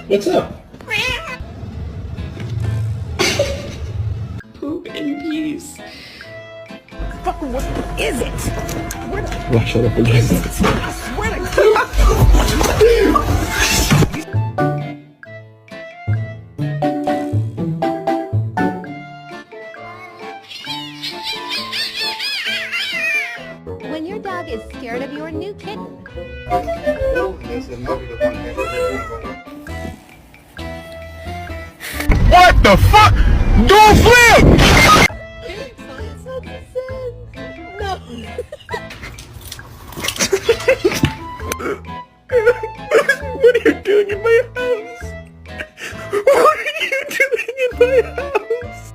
What's up? Poop in peace. Fucking what is it? Well, shut up again. I swear to When your dog is scared of your new kitten. What the fuck? Do a flip!